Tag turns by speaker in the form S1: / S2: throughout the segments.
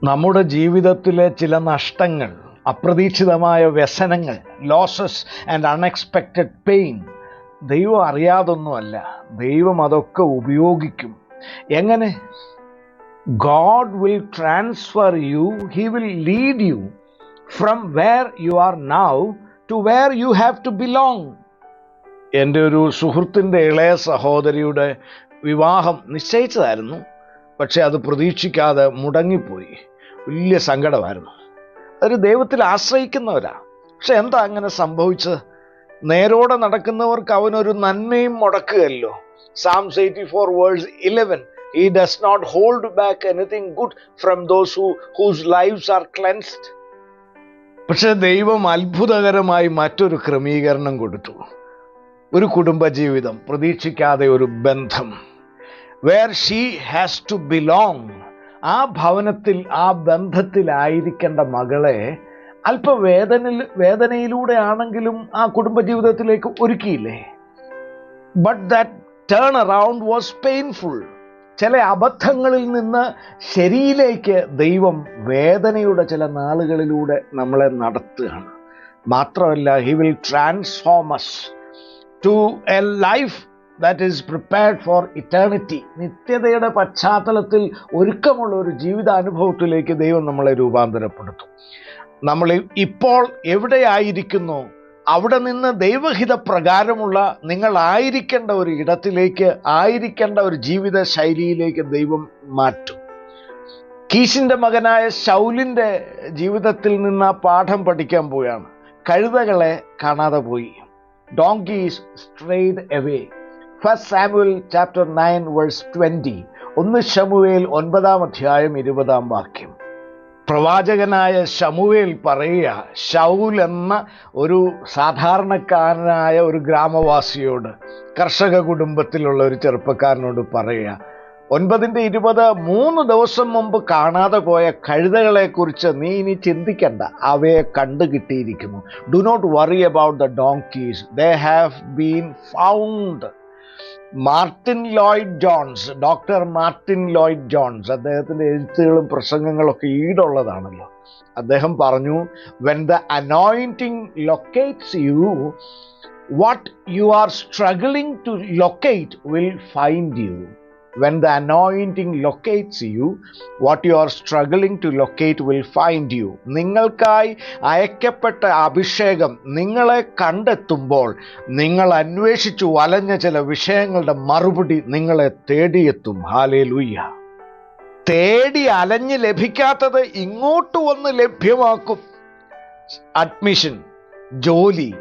S1: നമ്മുടെ ജീവിതത്തിലെ ചില നഷ്ടങ്ങൾ, അപ്രതീക്ഷിതമായ വ്യസനങ്ങൾ, ലോസസ് ആൻഡ് അൺഎക്സ്പെക്റ്റഡ് പെയിൻ ദൈവം അറിയാതൊന്നുമല്ല. ദൈവം അതൊക്കെ ഉപയോഗിക്കും. എങ്ങനെ? God will transfer you, He will lead you from where you are now to where you have to belong. എൻ്റെ ഒരു സുഹൃത്തിൻ്റെ ഇളയ സഹോദരിയുടെ വിവാഹം നിശ്ചയിച്ചതായിരുന്നു. പക്ഷെ അത് പ്രതീക്ഷിക്കാതെ മുടങ്ങിപ്പോയി. വലിയ സങ്കടമായിരുന്നു. അവർ ദൈവത്തിൽ ആശ്രയിക്കുന്നവരാ. പക്ഷെ എന്താ അങ്ങനെ സംഭവിച്ചത്? നേരോടെ നടക്കുന്നവർക്ക് അവനൊരു നന്മയും മുടക്കുകയല്ലോ. Psalms 84 verse 11, He does not hold back anything good from those whose lives are cleansed. പക്ഷെ ദൈവം അത്ഭുതകരമായി മറ്റൊരു ക്രമീകരണം കൊടുത്തു. ഒരു കുടുംബജീവിതം, പ്രതീക്ഷിക്കാതെ ഒരു ബന്ധം. Where she has to belong, ആ ഭവനത്തിൽ, ആ ബന്ധത്തിലായിരിക്കേണ്ട മകളെ വേദനയിലൂടെ ആണെങ്കിലും ആ കുടുംബജീവിതത്തിലേക്ക് ഒരുക്കിയില്ലേ? But that turn around was painful. ചില അബദ്ധങ്ങളിൽ നിന്ന് ശരിയിലേക്ക് ദൈവം വേദനയുടെ ചില നാളുകളിലൂടെ നമ്മളെ നടത്തുകയാണ്. മാത്രമല്ല, He will transform us to a life that is prepared for eternity. നിത്യതയുടെ പശ്ചാത്തലത്തിൽ ഒരുക്കമുള്ള ഒരു ജീവിതാനുഭവത്തിലേക്ക് ദൈവം നമ്മളെ രൂപാന്തരപ്പെടുത്തും. നമ്മൾ ഇപ്പോൾ എവിടെയായിരിക്കുന്നു അവിടെ നിന്ന് ദൈവഹിത പ്രകാരമുള്ള നിങ്ങളായിരിക്കേണ്ട ഒരു ഇടത്തിലേക്ക്, ആയിരിക്കേണ്ട ഒരു ജീവിത ശൈലിയിലേക്ക് ദൈവം മാറ്റും. കീശിൻ്റെ മകനായ ശൗലിൻ്റെ ജീവിതത്തിൽ നിന്ന് ആ പാഠം പഠിക്കാൻ പോവുകയാണ്. കഴുതകളെ കാണാതെ പോയി. Donkeys strayed away. 1 Samuel chapter 9 verse 20. 1 ശമൂവേൽ 9-ാം അധ്യായം 20-ാം വാക്യം. പ്രവാചകനായ ശമൂവേൽ പറയുക, ശൗൽ എന്ന ഒരു സാധാരണക്കാരനായ ഒരു ഗ്രാമവാസിയോട്, കർഷക കുടുംബത്തിലുള്ള ഒരു ചെറുപ്പക്കാരനോട് പറയുക, 9:20, 3 ദിവസം മുമ്പ് കാണാതെ പോയ കഴുതകളെക്കുറിച്ച് നീ ഇനി ചിന്തിക്കണ്ട, അവയെ കണ്ടു കിട്ടിയിരിക്കുന്നു. Do not worry about the donkeys, they have been found. Martin Lloyd Jones, doctor Martin Lloyd Jones, അദ്ദേഹത്തിൻ്റെ എഴുത്തുകളും പ്രസംഗങ്ങളൊക്കെ ഈടുള്ളതാണല്ലോ. അദ്ദേഹം പറഞ്ഞു, when the anointing locates you, what you are struggling to locate will find you. When the anointing locates you, what you are struggling to locate will find you. നിങ്ങൾക്കായി അയക്കപ്പെട്ട അഭിഷേകം നിങ്ങളെ കണ്ടെത്തുമ്പോൾ നിങ്ങൾ അന്വേഷിച്ചു വലഞ്ഞ ചില വിഷയങ്ങളുടെ മറുപടി നിങ്ങളെ തേടിയെത്തും. ഹല്ലേലൂയ. തേടി അലഞ്ഞ് ലഭിക്കാത്തത് ഇങ്ങോട്ട് വന്ന് ലഭ്യമാക്കും. അഡ്മിഷൻ, ജോലി,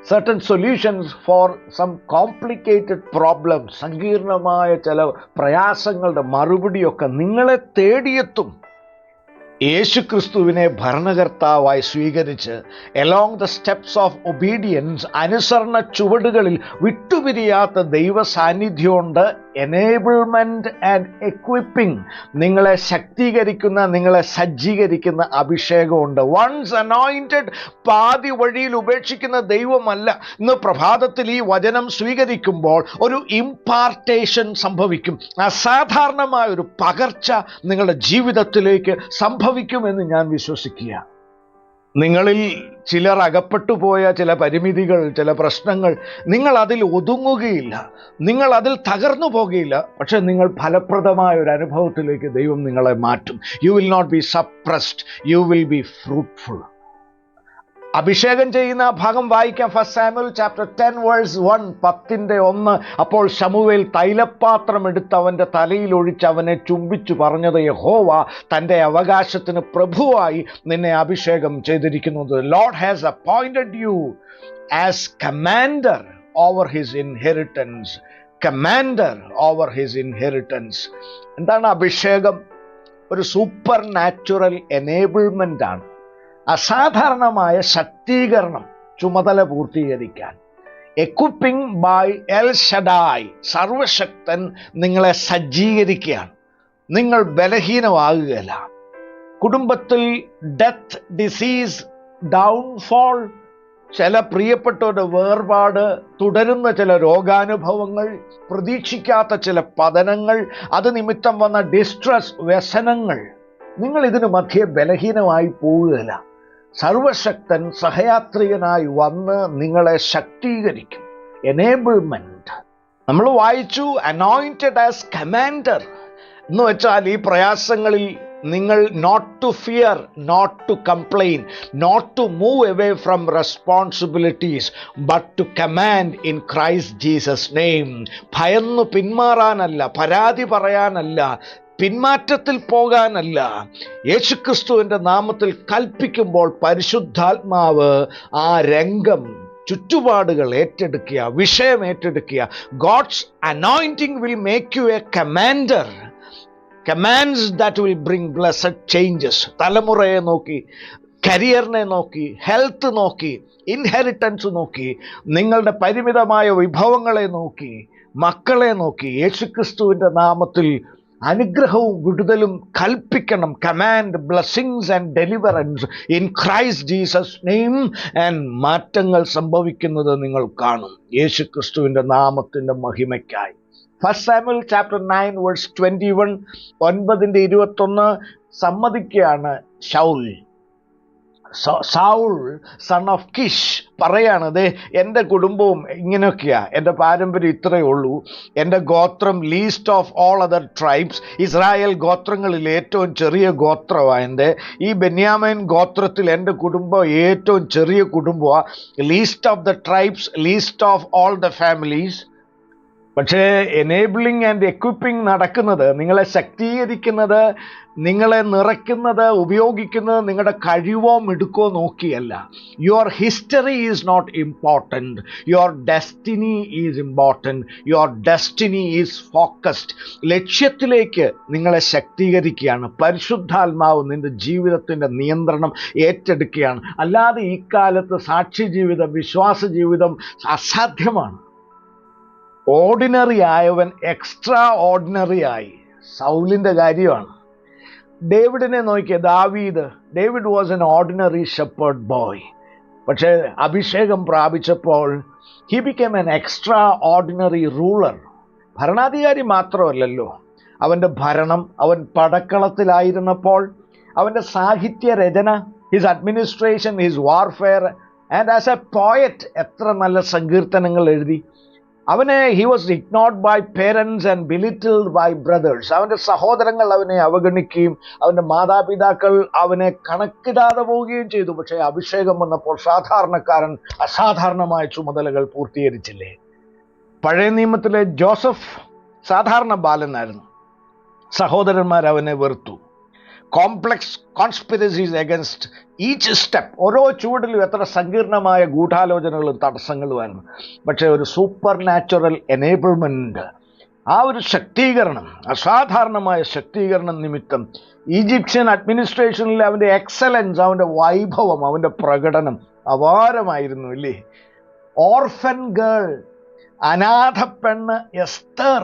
S1: certain solutions for some complicated problems, സങ്കീർണമായ ചില പ്രയാസങ്ങളുടെ മറുപടിയൊക്കെ നിങ്ങളെ തേടിയെത്തും. യേശുക്രിസ്തുവിനെ ഭരണകർത്താവായി സ്വീകരിച്ച് along the steps of obedience, അനുസരണ ചുവടുകളിൽ വിട്ടുപിരിയാത്ത ദൈവ സാന്നിധ്യമുണ്ട്. എനേബിൾമെൻറ്റ് ആൻഡ് എക്വിപ്പിംഗ്, നിങ്ങളെ ശക്തീകരിക്കുന്ന, നിങ്ങളെ സജ്ജീകരിക്കുന്ന അഭിഷേകമുണ്ട്. വൺസ് അനോയിൻറ്റഡ്, പാതി വഴിയിൽ ഉപേക്ഷിക്കുന്ന ദൈവമല്ല. ഇന്ന് പ്രഭാതത്തിൽ ഈ വചനം സ്വീകരിക്കുമ്പോൾ ഒരു ഇംപാർട്ടേഷൻ സംഭവിക്കും. അസാധാരണമായ ഒരു പകർച്ച നിങ്ങളുടെ ജീവിതത്തിലേക്ക് സംഭവിക്കുമെന്ന് ഞാൻ വിശ്വസിക്കുക. നിങ്ങളിൽ ചിലർ അകപ്പെട്ടുപോയ ചില പരിമിതികൾ, ചില പ്രശ്നങ്ങൾ, നിങ്ങൾ അതിൽ ഒതുങ്ങുകയില്ല, നിങ്ങൾ അതിൽ തകർന്നു പോകുകയില്ല. പക്ഷെ നിങ്ങൾ ഫലപ്രദമായ ഒരു അനുഭവത്തിലേക്ക് ദൈവം നിങ്ങളെ മാറ്റും. You will not be suppressed, you will be fruitful. അഭിഷേകം ചെയ്യുന്ന ഭാഗം വായിക്കാം. 1 Samuel chapter 10 verse 1, 10:1. അപ്പോൾ ശമൂവേൽ തൈലപാത്രം എടുത്ത് അവൻ്റെ തലയിൽ ഒഴിച്ച് അവനെ ചുംബിച്ചു പറഞ്ഞത്, യഹോവ തൻ്റെ അവകാശത്തിന് പ്രഭുവായി നിന്നെ അഭിഷേകം ചെയ്തിരിക്കുന്നത്. Lord has appointed you as commander over his inheritance. Commander over his inheritance. എന്താണ് അഭിഷേകം? ഒരു സൂപ്പർ നാച്ചുറൽ എനേബിൾമെൻ്റ് ആണ്. അസാധാരണമായ ശക്തീകരണം, ചുമതല പൂർത്തീകരിക്കാൻ. എക്വിപ്പിംഗ് ബൈ എൽ ഷഡായ്, സർവശക്തൻ നിങ്ങളെ സജ്ജീകരിക്കുകയാണ്. നിങ്ങൾ ബലഹീനമാകുകയില്ല. കുടുംബത്തിൽ ഡെത്ത്, ഡിസീസ്, ഡൗൺഫോൾ, ചില പ്രിയപ്പെട്ടവരുടെ വേർപാട്, തുടരുന്ന ചില രോഗാനുഭവങ്ങൾ, പ്രതീക്ഷിക്കാത്ത ചില പതനങ്ങൾ, അത് നിമിത്തം വന്ന ഡിസ്ട്രസ്, വ്യസനങ്ങൾ, നിങ്ങൾ ഇതിനു മധ്യേ ബലഹീനമായി പോവുകയില്ല. സർവശക്തൻ സഹയാത്രികനായി വന്ന് നിങ്ങളെ ശക്തീകരിക്കും. എനേബിൾമെന്റ് നമ്മൾ വായിച്ചു, അനോയിന്റഡ് ആസ് കമാൻഡർ എന്ന് വെച്ചാൽ ഈ പ്രയാസങ്ങളിൽ നിങ്ങൾ not to fear, not to complain, not to move away from responsibilities, but to command in Christ Jesus name. ഭയന്നു പിന്മാറാനല്ല, പരാതി പറയാനല്ല, പിന്മാറ്റത്തിൽ പോകാനല്ല, യേശുക്രിസ്തുവിൻ്റെ നാമത്തിൽ കൽപ്പിക്കുമ്പോൾ പരിശുദ്ധാത്മാവ് ആ രംഗം, ചുറ്റുപാടുകൾ ഏറ്റെടുക്കുക, വിഷയം ഏറ്റെടുക്കുക. God's anointing will make you a commander. Commands that will bring blessed changes. തലമുറയെ നോക്കി, കരിയറിനെ നോക്കി, ഹെൽത്ത് നോക്കി, ഇൻഹെറിറ്റൻസ് നോക്കി, നിങ്ങളുടെ പരിമിതമായ വിഭവങ്ങളെ നോക്കി, മക്കളെ നോക്കി, യേശുക്രിസ്തുവിൻ്റെ നാമത്തിൽ അനുഗ്രഹവും വിടുതലും കൽപ്പിക്കണം. Command blessings and deliverance in Christ Jesus name. And മാറ്റങ്ങൾ സംഭവിക്കുന്നത് നിങ്ങൾ കാണും യേശുക്രിസ്തുവിൻ്റെ നാമത്തിൻ്റെ മഹിമയ്ക്കായി. 1 Samuel chapter 9 verse 21, 9:21 സമ്മതിക്കുകയാണ് ശൗൽ. സൗൾ സൺ ഓഫ് കിഷ് പറയാണത്, എൻ്റെ കുടുംബവും ഇങ്ങനെയൊക്കെയാ, എൻ്റെ പാരമ്പര്യം ഇത്രയേ ഉള്ളൂ, എൻ്റെ ഗോത്രം least of all other tribes, ഇസ്രായേൽ ഗോത്രങ്ങളിൽ ഏറ്റവും ചെറിയ ഗോത്രമാണ് എൻ്റെ. ഈ ബെന്യാമീൻ ഗോത്രത്തിൽ എൻ്റെ കുടുംബം ഏറ്റവും ചെറിയ കുടുംബമാണ്. Least of the tribes, least of all the families. പക്ഷേ എനേബിളിംഗ് ആൻഡ് എക്വിപ്പിംഗ് നടക്കുന്നത്, നിങ്ങളെ ശക്തീകരിക്കുന്നത്, നിങ്ങളെ നിറയ്ക്കുന്നത്, ഉപയോഗിക്കുന്നത് നിങ്ങളുടെ കഴിവോ മിടുക്കോ നോക്കിയല്ല. Your history is not important, your destiny is important. Your destiny is focused. ലക്ഷ്യത്തിലേക്ക് നിങ്ങളെ ശക്തീകരിക്കുകയാണ്. പരിശുദ്ധാത്മാവ് നിൻ്റെ ജീവിതത്തിൻ്റെ നിയന്ത്രണം ഏറ്റെടുക്കുകയാണ്. അല്ലാതെ ഈ കാലത്ത് സാക്ഷി ജീവിതം, വിശ്വാസ ജീവിതം അസാധ്യമാണ്. ഓർഡിനറി ആയവൻ എക്സ്ട്രാ ഓർഡിനറി ആയി. സൗലിൻ്റെ കാര്യമാണ്. ഡേവിഡിനെ നോക്കിയ David was an ordinary shepherd boy. പക്ഷേ അഭിഷേകം പ്രാപിച്ചപ്പോൾ he became an extraordinary ruler. ഭരണാധികാരി മാത്രമല്ലല്ലോ, അവൻ്റെ ഭരണം, അവൻ പടക്കളത്തിലായിരുന്നപ്പോൾ അവൻ്റെ സാഹിത്യ രചന, his administration, his warfare, and as a poet എത്ര നല്ല സങ്കീർത്തനങ്ങൾ എഴുതി. he was ignored by parents and belittled by brothers. അവൻ്റെ സഹോദരങ്ങൾ അവനെ അവഗണിക്കുകയും അവൻ്റെ മാതാപിതാക്കൾ അവനെ കണക്കിടാതെ പോവുകയും ചെയ്തു. പക്ഷേ അഭിഷേകം വന്നപ്പോൾ സാധാരണക്കാരൻ അസാധാരണമായ ചുമതലകൾ പൂർത്തീകരിച്ചില്ലേ? പഴയ നിയമത്തിലെ ജോസഫ് സാധാരണ ബാലനായിരുന്നു. സഹോദരന്മാർ അവനെ വെറുത്തു. Complex conspiracies against each step. ഓരോ ചുവടിലും എത്ര സങ്കീർണമായ ഗൂഢാലോചനകളും തടസ്സങ്ങളുമായിരുന്നു. പക്ഷേ ഒരു സൂപ്പർ നാച്ചുറൽ എനേബിൾമെൻറ്റ്, ആ ഒരു ശക്തീകരണം, അസാധാരണമായ ശക്തീകരണം നിമിത്തം ഈജിപ്ഷ്യൻ അഡ്മിനിസ്ട്രേഷനിൽ അവൻ്റെ എക്സലൻസ്, അവൻ്റെ വൈഭവം, അവൻ്റെ പ്രകടനം അപാരമായിരുന്നു ഇല്ലേ? ഓർഫൻ ഗേൾ, അനാഥ പെണ്ണ് എസ്തർ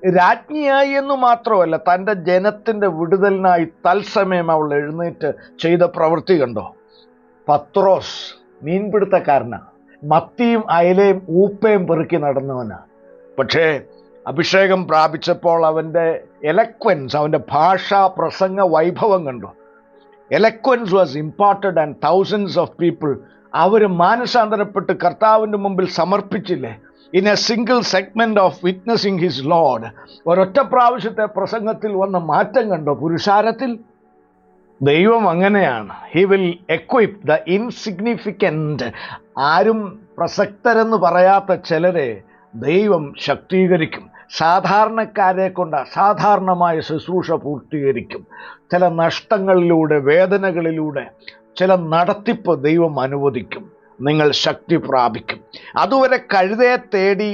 S1: രാജ്ഞിയായി എന്നു മാത്രമല്ല, തൻ്റെ ജനത്തിൻ്റെ വിടുതലിനായി തത്സമയം അവൾ എഴുന്നേറ്റ് ചെയ്ത പ്രവൃത്തി കണ്ടോ? പത്രോസ് മീൻപിടുത്തക്കാരനാണ്, മത്തിയും അയലയും ഊപ്പയും പെറുക്കി നടന്നവനാണ്. പക്ഷേ അഭിഷേകം പ്രാപിച്ചപ്പോൾ അവൻ്റെ എലക്വൻസ്, അവൻ്റെ ഭാഷാ പ്രസംഗ വൈഭവം കണ്ടു. Eloquence was imported and thousands of people അവർ മാനസാന്തരപ്പെട്ട് കർത്താവിൻ്റെ മുമ്പിൽ സമർപ്പിച്ചില്ലേ? In a single segment of witnessing his lord. ഒരൊറ്റ പ്രാവശ്യത്തെ പ്രസംഗത്തിൽ വന്ന മാറ്റം കണ്ടോ പുരുഷാരത്തിൽ? ദൈവം അങ്ങനെയാണ്. He will equip the insignificant. ആരും പ്രസക്തരെന്ന് പറയാത്ത ചിലരെ ദൈവം ശക്തീകരിക്കും. സാധാരണക്കാരെ കൊണ്ട് അസാധാരണമായ ശുശ്രൂഷ പൂർത്തീകരിക്കും. ചില നഷ്ടങ്ങളിലൂടെ, വേദനകളിലൂടെ, ചില നടത്തിപ്പ് ദൈവം അനുവദിക്കും. നിങ്ങൾ ശക്തി പ്രാപിക്കും. അതുവരെ കഴുതയെ തേടി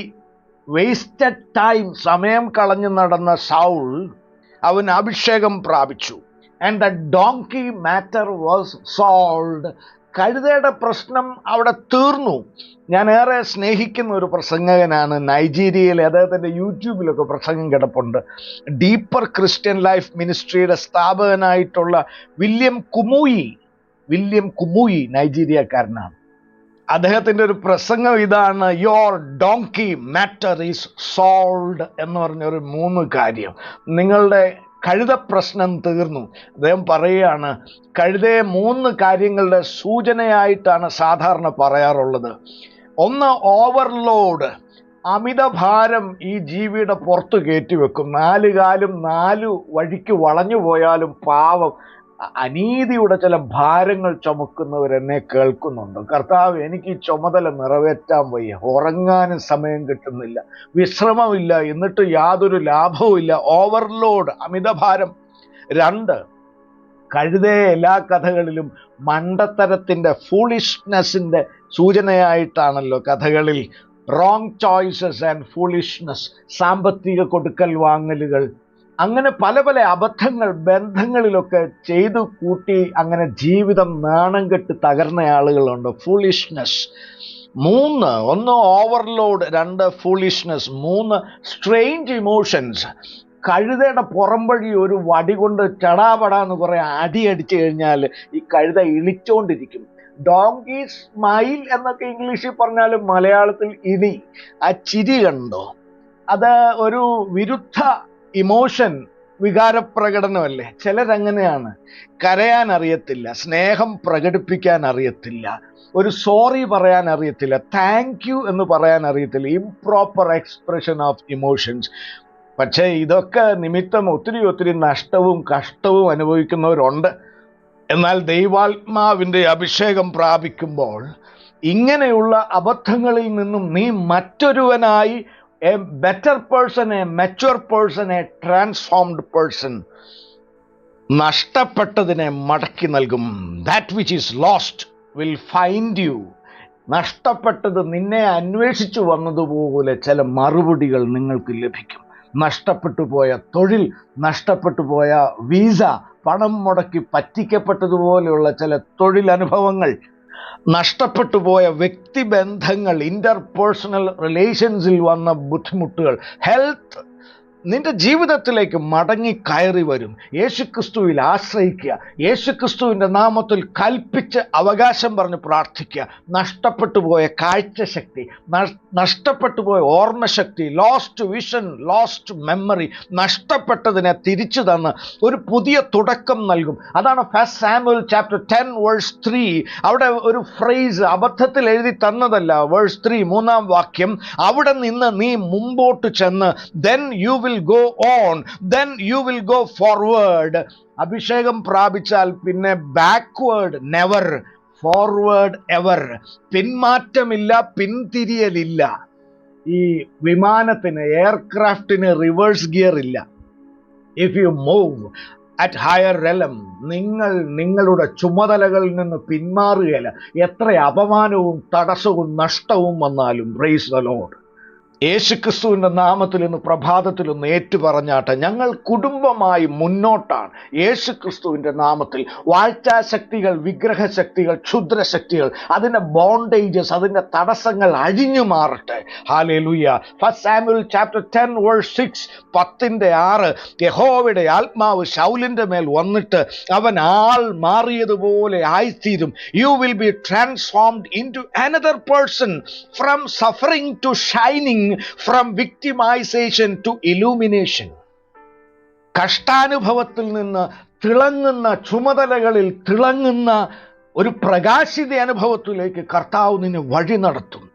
S1: വേസ്റ്റഡ് ടൈം, സമയം കളഞ്ഞു നടന്ന സൗൾ, അവൻ അഭിഷേകം പ്രാപിച്ചു. And the donkey matter was solved. കഴുതയുടെ പ്രശ്നം അവിടെ തീർന്നു. ഞാൻ ഏറെ സ്നേഹിക്കുന്ന ഒരു പ്രസംഗകനാണ് നൈജീരിയയിലെ, അദ്ദേഹത്തിൻ്റെ യൂട്യൂബിലൊക്കെ പ്രസംഗം കിടപ്പുണ്ട്. ഡീപ്പർ ക്രിസ്ത്യൻ ലൈഫ് മിനിസ്ട്രിയുടെ സ്ഥാപകനായിട്ടുള്ള വില്യം കുമുയി നൈജീരിയക്കാരനാണ്. അദ്ദേഹത്തിൻ്റെ ഒരു പ്രസംഗം ഇതാണ്: your donkey matter is solved എന്ന് പറഞ്ഞൊരു 3 കാര്യം. നിങ്ങളുടെ കഴുത പ്രശ്നം തീർന്നു. അദ്ദേഹം പറയുകയാണ്, കഴുതയെ 3 കാര്യങ്ങളുടെ സൂചനയായിട്ടാണ് സാധാരണ പറയാറുള്ളത്. ഒന്ന്, ഓവർലോഡ്, അമിതഭാരം ഈ ജീവിയുടെ പുറത്ത് കയറ്റിവെക്കും. 4 കാലും 4 വഴിക്ക് വളഞ്ഞു പോയാലും പാവം അനീതിയുടെ ചില ഭാരങ്ങൾ ചുമക്കുന്നവരെന്നെ കേൾക്കുന്നുണ്ട്. കർത്താവ്, എനിക്ക് ഈ ചുമതല നിറവേറ്റാൻ വയ്യ, ഉറങ്ങാനും സമയം കിട്ടുന്നില്ല, വിശ്രമമില്ല, എന്നിട്ട് യാതൊരു ലാഭവുമില്ല. ഓവർലോഡ്, അമിതഭാരം. 2, കഴുതയെ എല്ലാ കഥകളിലും മണ്ടത്തരത്തിൻ്റെ, ഫൂളിഷ്നെസ്സിൻ്റെ സൂചനയായിട്ടാണല്ലോ കഥകളിൽ. റോങ് ചോയ്സസ് ആൻഡ് ഫൂളിഷ്നെസ്, സാമ്പത്തിക കൊടുക്കൽ വാങ്ങലുകൾ, അങ്ങനെ പല പല അബദ്ധങ്ങൾ ബന്ധങ്ങളിലൊക്കെ ചെയ്തു കൂട്ടി അങ്ങനെ ജീവിതം നാണം കെട്ട് തകർന്ന ആളുകളുണ്ട്. Foolishness. 3, 1 overload, 2 foolishness, 3 strange emotions. കഴുതയുടെ പുറംവഴി ഒരു വടി കൊണ്ട് ചടാപടാന്ന് കുറെ അടി അടിച്ചു കഴിഞ്ഞാൽ ഈ കഴുത ഇളിച്ചോണ്ടിരിക്കും. ഡോങ്കി സ്മൈൽ എന്നൊക്കെ ഇംഗ്ലീഷിൽ പറഞ്ഞാലും മലയാളത്തിൽ ഇനി ആ ചിരി കണ്ടോ, അത് ഒരു വിരുദ്ധ ഇമോഷൻ, വികാരപ്രകടനമല്ലേ. ചിലരങ്ങനെയാണ്. കരയാൻ അറിയത്തില്ല, സ്നേഹം പ്രകടിപ്പിക്കാൻ അറിയത്തില്ല, ഒരു സോറി പറയാൻ അറിയത്തില്ല, താങ്ക് യു എന്ന് പറയാൻ അറിയത്തില്ല. Improper expression of emotions. പക്ഷേ ഇതൊക്കെ നിമിത്തം ഒത്തിരി നഷ്ടവും കഷ്ടവും അനുഭവിക്കുന്നവരുണ്ട്. എന്നാൽ ദൈവാത്മാവിൻ്റെ അഭിഷേകം പ്രാപിക്കുമ്പോൾ ഇങ്ങനെയുള്ള അബദ്ധങ്ങളിൽ നിന്നും നീ മറ്റൊരുവനായി, a better person, a mature person, a transformed person, നഷ്ടപ്പെട്ടതിനെ മടക്കി നൽകും. That which is lost will find you. നഷ്ടപ്പെട്ടത് നിന്നെ അന്വേഷിച്ചു വന്നതുപോലെ ചില മറുപടികൾ നിങ്ങൾക്ക് ലഭിക്കും. നഷ്ടപ്പെട്ടു പോയ തൊഴിൽ, നഷ്ടപ്പെട്ടു പോയ വീസ, പണം മുടക്കി പറ്റിക്കപ്പെട്ടതുപോലെയുള്ള ചില തൊഴിലനുഭവങ്ങൾ, നഷ്ടപ്പെട്ടു പോയ വ്യക്തിബന്ധങ്ങൾ, ഇന്റർപേഴ്സണൽ റിലേഷൻസിൽ വന്ന ബുദ്ധിമുട്ടുകൾ, ഹെൽത്ത്, നിന്റെ ജീവിതത്തിലേക്ക് മടങ്ങി കയറി വരും. യേശുക്രിസ്തുവിൽ ആശ്രയിക്കുക, യേശുക്രിസ്തുവിൻ്റെ നാമത്തിൽ കൽപ്പിച്ച് അവകാശം പറഞ്ഞ് പ്രാർത്ഥിക്കുക. നഷ്ടപ്പെട്ടു പോയ കാഴ്ചശക്തി, നഷ്ടപ്പെട്ടു പോയ ഓർമ്മശക്തി, ലോസ്റ്റ് വിഷൻ, ലോസ്റ്റ് മെമ്മറി, നഷ്ടപ്പെട്ടതിനെ തിരിച്ചു തന്ന് ഒരു പുതിയ തുടക്കം നൽകും. അതാണ് ഫസ്റ്റ് സാമുവൽ ചാപ്റ്റർ 10 വേഴ്സ് 3. അവിടെ ഒരു ഫ്രേസ് അബദ്ധത്തിൽ എഴുതി തന്നതല്ല. വേഴ്സ് 3 3-ാം വാക്യം, അവിടെ നിന്ന് നീ മുമ്പോട്ട് ചെന്ന്, then you will go on, then you will go forward. അഭിഷേകം പ്രാപിച്ചാൽ പിന്നെ ബാക്ക്വേർഡ് നെവർ, ഫോർവേഡ് എവർ. പിന്മാറ്റമില്ല, പിന്തിരിയലില്ല. ഈ വിമാനത്തിന്, എയർക്രാഫ്റ്റിന് റിവേഴ്സ് ഗിയർ ഇല്ല. If you move at higher realm, നിങ്ങൾ നിങ്ങളുടെ ചുമതലകളിൽ നിന്ന് പിന്മാറുകയില്ല. എത്ര അപമാനവും തടസ്സവും നഷ്ടവും വന്നാലും. Praise the Lord. യേശുക്രിസ്തുവിൻ്റെ നാമത്തിൽ ഇന്ന് പ്രഭാതത്തിലൊന്ന് ഏറ്റുപറഞ്ഞാട്ടെ, ഞങ്ങൾ കുടുംബമായി മുന്നോട്ടാണ്. യേശുക്രിസ്തുവിൻ്റെ നാമത്തിൽ വാഴ്ചാശക്തികൾ, വിഗ്രഹശക്തികൾ, ക്ഷുദ്രശക്തികൾ, അതിൻ്റെ ബോണ്ടേജസ്, അതിൻ്റെ തടസ്സങ്ങൾ അഴിഞ്ഞു മാറട്ടെ. Hallelujah. First Samuel chapter 10 verse 6, 10:6, യഹോവയുടെ ആത്മാവ് ശൗലിൻ്റെ മേൽ വന്നിട്ട് അവൻ ആൾ മാറിയതുപോലെ ആയിത്തീരും. You will be transformed into another person, from suffering to shining, from victimization to illumination. കഷ്ടാനുഭവത്തിൽ നിന്ന് തിളങ്ങുന്ന, ചുമതലകളിൽ തിളങ്ങുന്ന ഒരു പ്രകാശിത അനുഭവത്തിലേക്ക് കർത്താവ് നിന്നെ വഴി നടത്തും.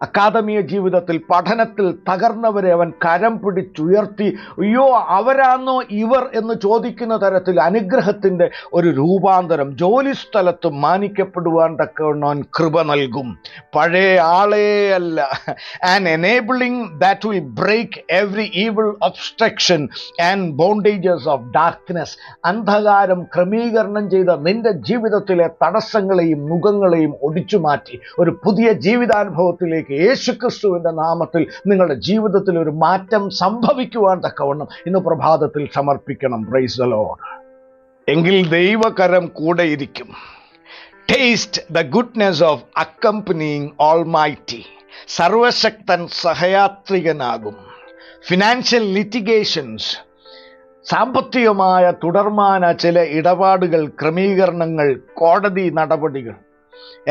S1: അക്കാദമിക ജീവിതത്തിൽ, പഠനത്തിൽ തകർന്നവരെ അവൻ കരം പിടിച്ചുയർത്തി, അയ്യോ അവരാണോ ഇവർ എന്ന് ചോദിക്കുന്ന തരത്തിൽ അനുഗ്രഹത്തിൻ്റെ ഒരു രൂപാന്തരം. ജോലിസ്ഥലത്ത് മാനിക്കപ്പെടുവാൻ തക്കവണ്ണം കൃപ നൽകും. പഴയ ആളേ അല്ല. And enabling that will break every evil obstruction and bondages of darkness. അന്ധകാരം ക്രമീകരണം ചെയ്ത നിന്റെ ജീവിതത്തിലെ തടസ്സങ്ങളെയും മുഖങ്ങളെയും ഒടിച്ചു മാറ്റി ഒരു പുതിയ ജീവിതാനുഭവത്തിലേക്ക് യേശുക്രിസ്തുവിന്റെ നാമത്തിൽ നിങ്ങളുടെ ജീവിതത്തിൽ ഒരു മാറ്റം സംഭവിക്കുവാൻ തക്കവണ്ണം ഇന്ന് പ്രഭാതത്തിൽ സമർപ്പിക്കണം. Praise the lord. എങ്കിൽ ദൈവകരം കൂടെയിരിക്കും. Taste the goodness of accompanying almighty. സർവശക്തൻ സഹയാത്രികനാകും. ഫിനാൻഷ്യൽ ലിറ്റിഗേഷൻസ്, സാമ്പത്തികമായ തുടർമാന ചില ഇടപാടുകൾ, ക്രമീകരണങ്ങൾ, കോടതി നടപടികൾ.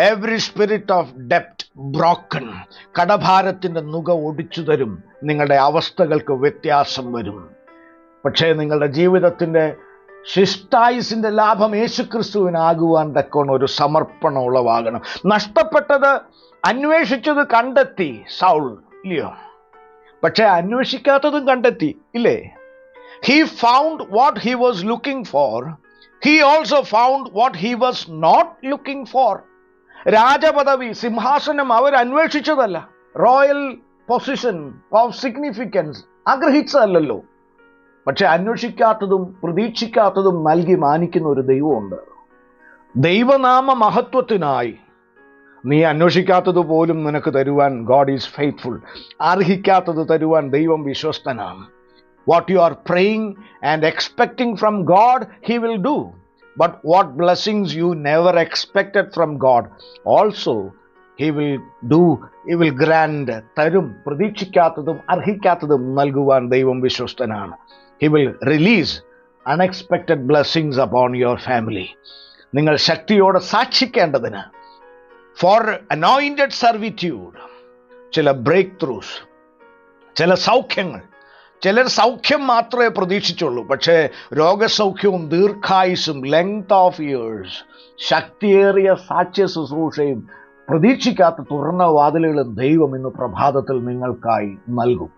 S1: എവറി സ്പിരിറ്റ് ഓഫ് ഡെപ്റ്റ് ബ്രോക്കൺ. കടഭാരത്തിൻ്റെ നുക ഒടിച്ചു തരും. നിങ്ങളുടെ അവസ്ഥകൾക്ക് വ്യത്യാസം വരും. പക്ഷേ നിങ്ങളുടെ ജീവിതത്തിൻ്റെ ശിഷ്ടായുസിൻ്റെ ലാഭം യേശുക്രിസ്തുവിനാകുവാൻ തക്കവണ്ണം ഒരു സമർപ്പണം ഉളവാകണം. നഷ്ടപ്പെട്ടത് അന്വേഷിച്ചത് കണ്ടെത്തി സൗൾ, ഇല്ലയോ? പക്ഷേ അന്വേഷിക്കാത്തതും കണ്ടെത്തി, ഇല്ലേ? He found what he was looking for. He also found what he was not looking for. രാജപദവി, സിംഹാസനം അവർ അന്വേഷിച്ചതല്ല. റോയൽ പൊസിഷൻ ഓഫ് സിഗ്നിഫിക്കൻസ് ആഗ്രഹിച്ചതല്ലല്ലോ. പക്ഷെ അന്വേഷിക്കാത്തതും പ്രതീക്ഷിക്കാത്തതും നൽകി മാനിക്കുന്ന ഒരു ദൈവമുണ്ട്. ദൈവനാമ മഹത്വത്തിനായി നീ അന്വേഷിക്കാത്തത് പോലും നിനക്ക് തരുവാൻ ഗോഡ് ഈസ് ഫെയ്ത്ത്ഫുൾ. അർഹിക്കാത്തത് തരുവാൻ ദൈവം വിശ്വസ്തനാണ്. What you are praying and expecting from God, He will do. But what blessings you never expected from God, also He will do. He will grant. തരും. പ്രതീക്ഷിക്കാത്തതും അർഹിക്കാത്തതും നൽകുവാൻ ദൈവം വിശ്വസ്തനാണ്. He will release unexpected blessings upon your family. നിങ്ങൾ ശക്തിയോടെ സാക്ഷിക്കേണ്ടതിന് for anointed servitude, ചില break throughs, ചില സൗഖ്യങ്ങൾ. ചിലർ സൗഖ്യം മാത്രമേ പ്രതീക്ഷിച്ചുള്ളൂ, പക്ഷേ രോഗസൗഖ്യവും ദീർഘായുസും, ലെങ്ത് ഓഫ് ഇയേഴ്സ്, ശക്തിയേറിയ സാക്ഷ്യ ശുശ്രൂഷയും പ്രതീക്ഷിക്കാത്ത തുറന്ന വാതിലുകളും ദൈവം ഇന്ന് പ്രഭാതത്തിൽ നിങ്ങൾക്കായി നൽകും.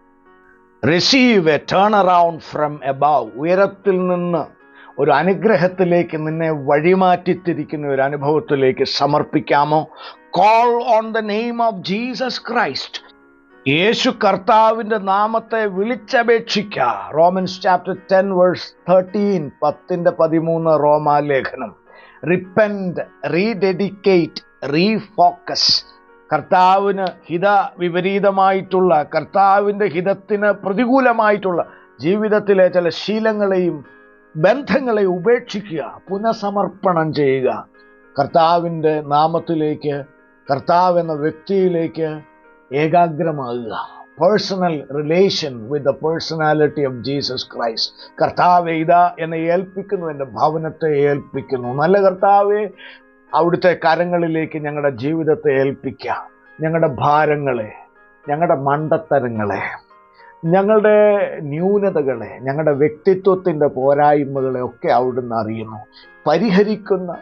S1: Receive a turn around from above. ഉയരത്തിൽ നിന്ന് ഒരു അനുഗ്രഹത്തിലേക്ക് നിന്നെ വഴിമാറ്റിത്തിരിക്കുന്ന ഒരു അനുഭവത്തിലേക്ക് സമർപ്പിക്കാമോ? Call on the name of Jesus Christ. യേശു കർത്താവിൻ്റെ നാമത്തെ വിളിച്ചപേക്ഷിക്കുക. റോമൻസ് ചാപ്റ്റർ 10 വേഴ്സ് 13, 10:13 റോമാലേഖനം. Repent, rededicate, refocus. കർത്താവിന് വിപരീതമായിട്ടുള്ള, കർത്താവിൻ്റെ ഹിതത്തിന് പ്രതികൂലമായിട്ടുള്ള ജീവിതത്തിലെ ചില ശീലങ്ങളെയും ബന്ധങ്ങളെയും ഉപേക്ഷിക്കുക, പുനഃസമർപ്പണം ചെയ്യുക. കർത്താവിൻ്റെ നാമത്തിലേക്ക്, കർത്താവ് എന്ന വ്യക്തിയിലേക്ക് ഏകാഗ്രമാകുക. Personal relation with the personality of Jesus Christ. കർത്താവെ ഇതാ എന്നെ ഏൽപ്പിക്കുന്നു, എൻ്റെ ഭവനത്തെ ഏൽപ്പിക്കുന്നു. നല്ല കർത്താവെ, അവിടുത്തെ കരങ്ങളിലേക്ക് ഞങ്ങളുടെ ജീവിതത്തെ ഏൽപ്പിക്കാം. ഞങ്ങളുടെ ഭാരങ്ങളെ, ഞങ്ങളുടെ മണ്ടത്തരങ്ങളെ, ഞങ്ങളുടെ ന്യൂനതകളെ, ഞങ്ങളുടെ വ്യക്തിത്വത്തിൻ്റെ പോരായ്മകളെ ഒക്കെ അവിടുന്ന് അറിയുന്നു. പരിഹരിക്കുന്ന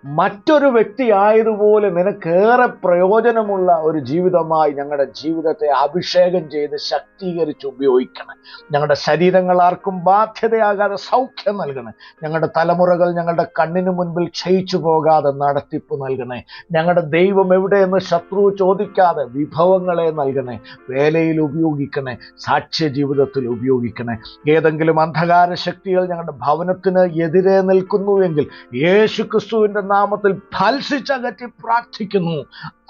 S1: മറ്റൊരു വ്യക്തി ആയതുപോലെ നിനക്കേറെ പ്രയോജനമുള്ള ഒരു ജീവിതമായി ഞങ്ങളുടെ ജീവിതത്തെ അഭിഷേകം ചെയ്ത് ശക്തീകരിച്ച് ഉപയോഗിക്കണം. ഞങ്ങളുടെ ശരീരങ്ങൾ ആർക്കും ബാധ്യതയാകാതെ സൗഖ്യം നൽകണേ. ഞങ്ങളുടെ തലമുറകൾ ഞങ്ങളുടെ കണ്ണിന് മുൻപിൽ ക്ഷയിച്ചു പോകാതെ നടത്തിപ്പ് നൽകണേ. ഞങ്ങളുടെ ദൈവം എവിടെയെന്ന് ശത്രു ചോദിക്കാതെ വിഭവങ്ങളെ നൽകണേ. വേലയിൽ ഉപയോഗിക്കണേ, സാക്ഷ്യ ജീവിതത്തിൽ ഉപയോഗിക്കണേ. ഏതെങ്കിലും അന്ധകാര ശക്തികൾ ഞങ്ങളുടെ ഭവനത്തിന് എതിരെ നിൽക്കുന്നുവെങ്കിൽ യേശുക്രിസ്തുവിൻ്റെ നാമത്തിൽ ഫൽസിച്ചകറ്റി പ്രാർത്ഥിക്കുന്നു.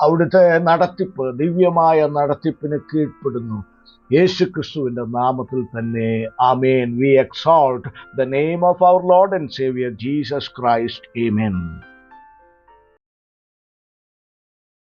S1: അവിടുത്തെ നടത്തിപ്പ്, ദിവ്യമായ നടത്തിപ്പിന് കീഴ്പ്പെടുന്നു. യേശുക്രിസ്തുവിൻ്റെ നാമത്തിൽ തന്നെ. ആമേൻ. We exalt the name of our Lord and Savior Jesus Christ. Amen.